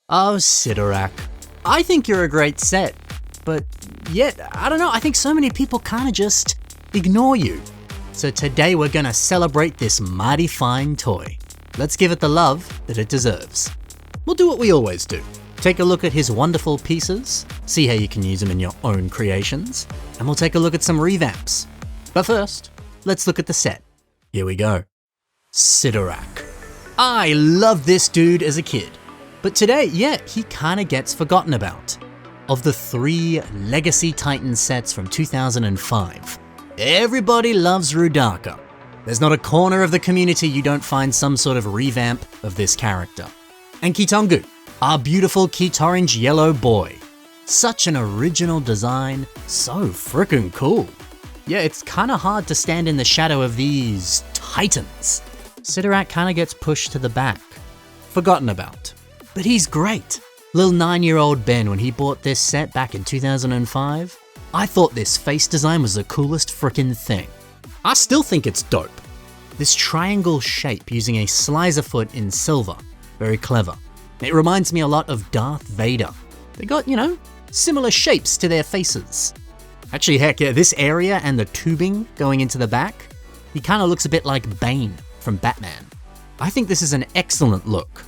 Oh, Sidorak. I think you're a great set, but yet, I don't know, I think so many people kinda just ignore you. So today we're gonna celebrate this mighty fine toy. Let's give it the love that it deserves. We'll do what we always do. Take a look at his wonderful pieces, see how you can use them in your own creations, and we'll take a look at some revamps. But first, let's look at the set. Here we go. Sidorak. I loved this dude as a kid. But today, yeah, he kinda gets forgotten about. Of the 3 Legacy Titan sets from 2005, everybody loves Rudaka. There's not a corner of the community you don't find some sort of revamp of this character. And Kitongu, our beautiful Kitorange yellow boy. Such an original design, so frickin' cool. Yeah, it's kinda hard to stand in the shadow of these titans. Sidorak kinda gets pushed to the back, forgotten about. But he's great. Little 9-year-old Ben, when he bought this set back in 2005, I thought this face design was the coolest frickin' thing. I still think it's dope. This triangle shape using a slicer foot in silver, very clever. It reminds me a lot of Darth Vader. They got, similar shapes to their faces. Actually, heck yeah, this area and the tubing going into the back, he kinda looks a bit like Bane from Batman. I think this is an excellent look.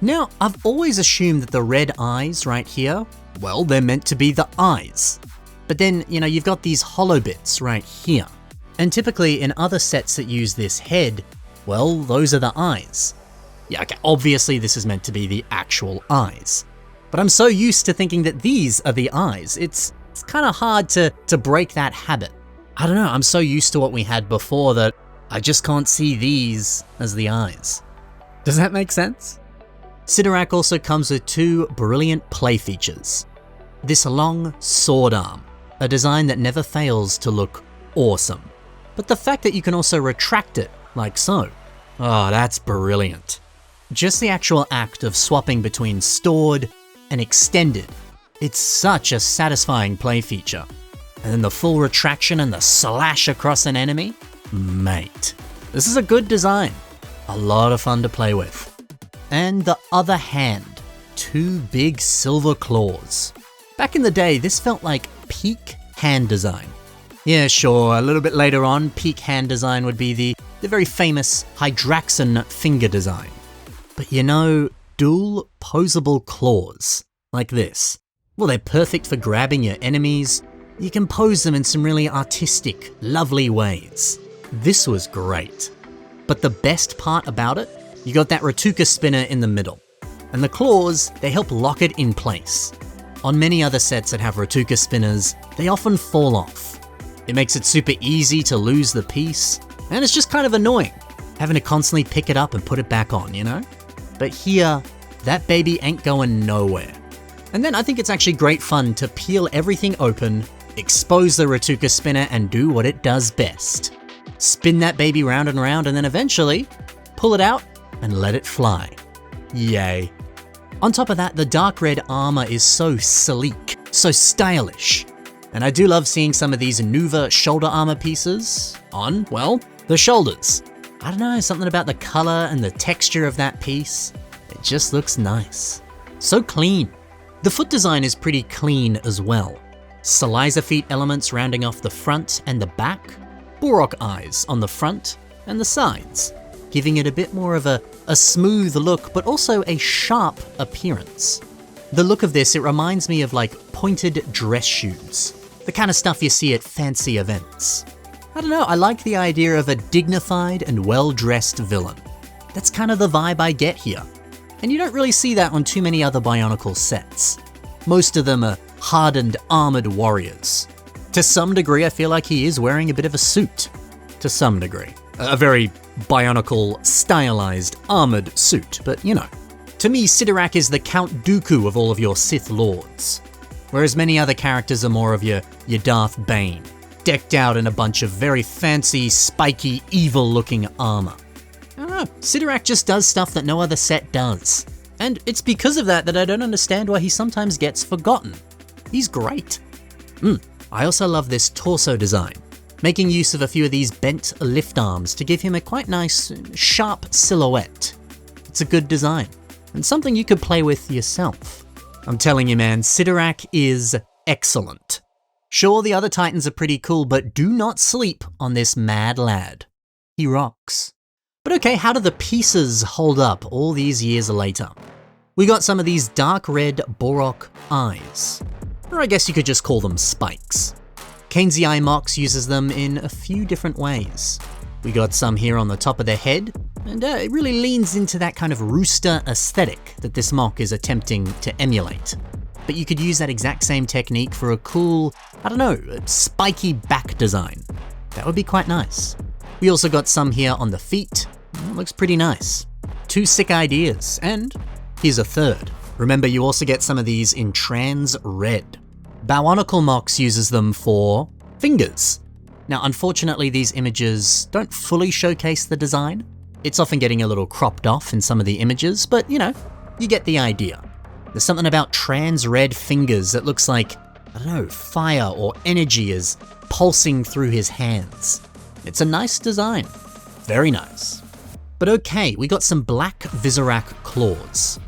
Now, I've always assumed that the red eyes right here, well, they're meant to be the eyes. But then, you've got these hollow bits right here. And typically in other sets that use this head, well, those are the eyes. Yeah, okay, obviously this is meant to be the actual eyes. But I'm so used to thinking that these are the eyes, it's kind of hard to break that habit. I don't know, I'm so used to what we had before that I just can't see these as the eyes. Does that make sense? Sidorak also comes with 2 brilliant play features. This long sword arm, a design that never fails to look awesome. But the fact that you can also retract it, like so, oh, that's brilliant. Just the actual act of swapping between stored and extended, it's such a satisfying play feature. And then the full retraction and the slash across an enemy, mate, this is a good design. A lot of fun to play with. And the other hand, 2 big silver claws. Back in the day, this felt like peak hand design. Yeah, sure, a little bit later on, peak hand design would be the very famous Hydraxon finger design. But dual posable claws, like this. Well, they're perfect for grabbing your enemies. You can pose them in some really artistic, lovely ways. This was great. But the best part about it, you got that Ratuka spinner in the middle. And the claws, they help lock it in place. On many other sets that have Ratuka spinners, they often fall off. It makes it super easy to lose the piece, and it's just kind of annoying, having to constantly pick it up and put it back on, But here, that baby ain't going nowhere. And then I think it's actually great fun to peel everything open, expose the Ratuka spinner and do what it does best. Spin that baby round and round and then eventually pull it out and let it fly. Yay. On top of that, the dark red armor is so sleek, so stylish. And I do love seeing some of these Nuva shoulder armor pieces on, well, the shoulders. I don't know, something about the color and the texture of that piece. It just looks nice. So clean. The foot design is pretty clean as well. Saliza feet elements rounding off the front and the back. Borok eyes on the front and the sides, giving it a bit more of a smooth look, but also a sharp appearance. The look of this, it reminds me of like pointed dress shoes, the kind of stuff you see at fancy events. I don't know, I like the idea of a dignified and well-dressed villain. That's kind of the vibe I get here. And you don't really see that on too many other Bionicle sets. Most of them are hardened, armored warriors. To some degree, I feel like he is wearing a bit of a suit. To some degree. A very Bionicle stylized armored suit, but To me, Sidorak is the Count Dooku of all of your Sith Lords. Whereas many other characters are more of your Darth Bane, decked out in a bunch of very fancy, spiky, evil-looking armor. I don't know, Sidorak just does stuff that no other set does. And it's because of that I don't understand why he sometimes gets forgotten. He's great. I also love this torso design, making use of a few of these bent lift arms to give him a quite nice, sharp silhouette. It's a good design. and something you could play with yourself. I'm telling you, man, Sidorak is excellent. Sure, the other Titans are pretty cool, but do not sleep on this mad lad. He rocks. But okay, how do the pieces hold up all these years later? We got some of these dark red Borok eyes, or I guess you could just call them spikes. KZI Mox uses them in a few different ways. We got some here on the top of the head, and it really leans into that kind of rooster aesthetic that this mock is attempting to emulate. But you could use that exact same technique for a cool, I don't know, spiky back design. That would be quite nice. We also got some here on the feet. It looks pretty nice. 2 sick ideas, and here's a third. Remember, you also get some of these in trans red. Bionicle Mox uses them for fingers. Now, unfortunately, these images don't fully showcase the design. It's often getting a little cropped off in some of the images, but you know, you get the idea. There's something about trans red fingers that looks like, I don't know, fire or energy is pulsing through his hands. It's a nice design. Very nice. But okay, we got some black Visorak claws.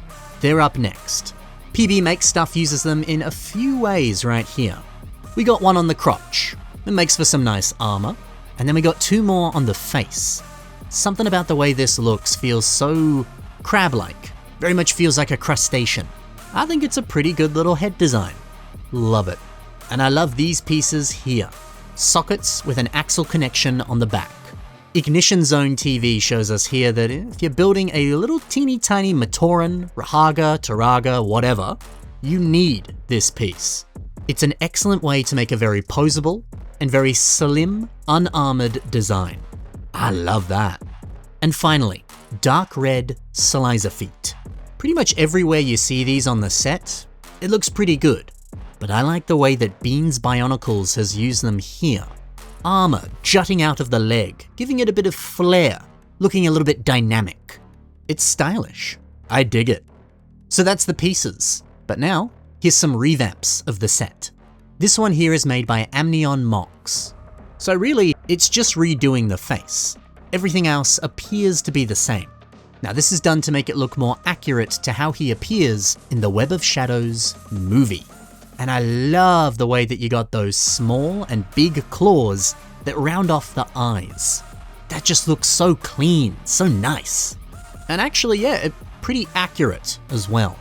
They're up next. PB Make Stuff uses them in a few ways right here. We got one on the crotch. It makes for some nice armor. And then we got 2 more on the face. Something about the way this looks feels so crab-like. Very much feels like a crustacean. I think it's a pretty good little head design. Love it. And I love these pieces here. Sockets with an axle connection on the back. Ignition Zone TV shows us here that if you're building a little teeny tiny Matoran, Rahaga, Taraga, whatever, you need this piece. It's an excellent way to make a very posable and very slim, unarmored design. I love that. And finally, dark red Slicer feet. Pretty much everywhere you see these on the set, it looks pretty good. But I like the way that Beans Bionicles has used them here. Armor jutting out of the leg, giving it a bit of flair, looking a little bit dynamic. It's stylish. I dig it. So that's the pieces. But now, here's some revamps of the set. This one here is made by Amnion Mox. So really, it's just redoing the face. Everything else appears to be the same. Now this is done to make it look more accurate to how he appears in the Web of Shadows movie. And I love the way that you got those small and big claws that round off the eyes. That just looks so clean, so nice. And actually, yeah, pretty accurate as well.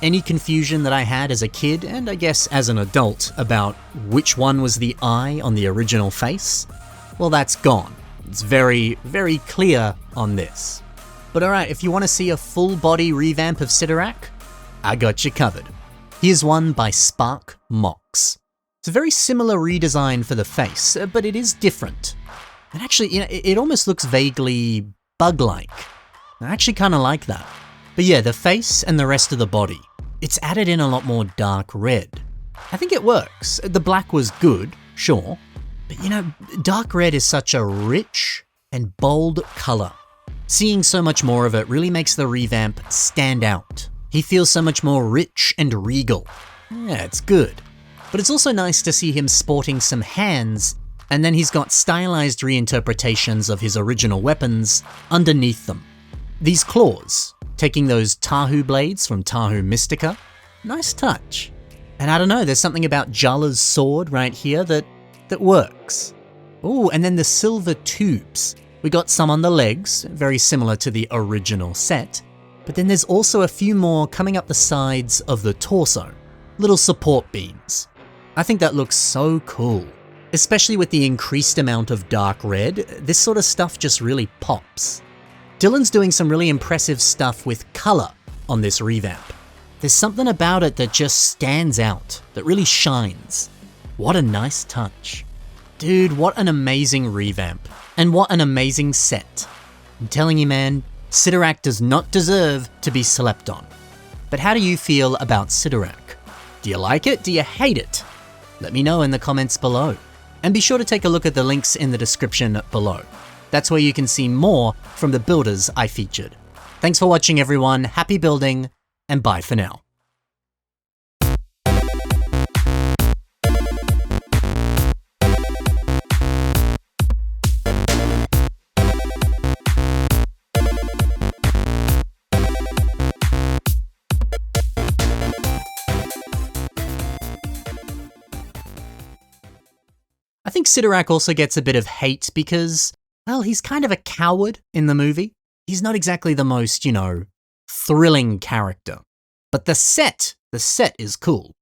Any confusion that I had as a kid, and I guess as an adult, about which one was the eye on the original face, well, that's gone. It's very, very clear on this. But alright, if you want to see a full body revamp of Sidorak, I got you covered. Here's one by Spark Mox. It's a very similar redesign for the face, but it is different. And actually, you know, it almost looks vaguely bug-like. I actually kind of like that. But yeah, the face and the rest of the body, it's added in a lot more dark red. I think it works. The black was good, sure. But you know, dark red is such a rich and bold color. Seeing so much more of it really makes the revamp stand out. He feels so much more rich and regal. Yeah, it's good. But it's also nice to see him sporting some hands, and then he's got stylized reinterpretations of his original weapons underneath them. These claws, taking those Tahu blades from Tahu Mystica, nice touch. And I don't know, there's something about Jala's sword right here that works. Oh, and then the silver tubes. We got some on the legs, very similar to the original set. But then there's also a few more coming up the sides of the torso, little support beams. I think that looks so cool. Especially with the increased amount of dark red, this sort of stuff just really pops. Dylan's doing some really impressive stuff with color on this revamp. There's something about it that just stands out, that really shines. What a nice touch. Dude, what an amazing revamp. And what an amazing set. I'm telling you, man, Sidorak does not deserve to be slept on. But how do you feel about Sidorak? Do you like it? Do you hate it? Let me know in the comments below. And be sure to take a look at the links in the description below. That's where you can see more from the builders I featured. Thanks for watching, everyone. Happy building, and bye for now. I think Sidorak also gets a bit of hate because, well, he's kind of a coward in the movie. He's not exactly the most, thrilling character. But the set is cool.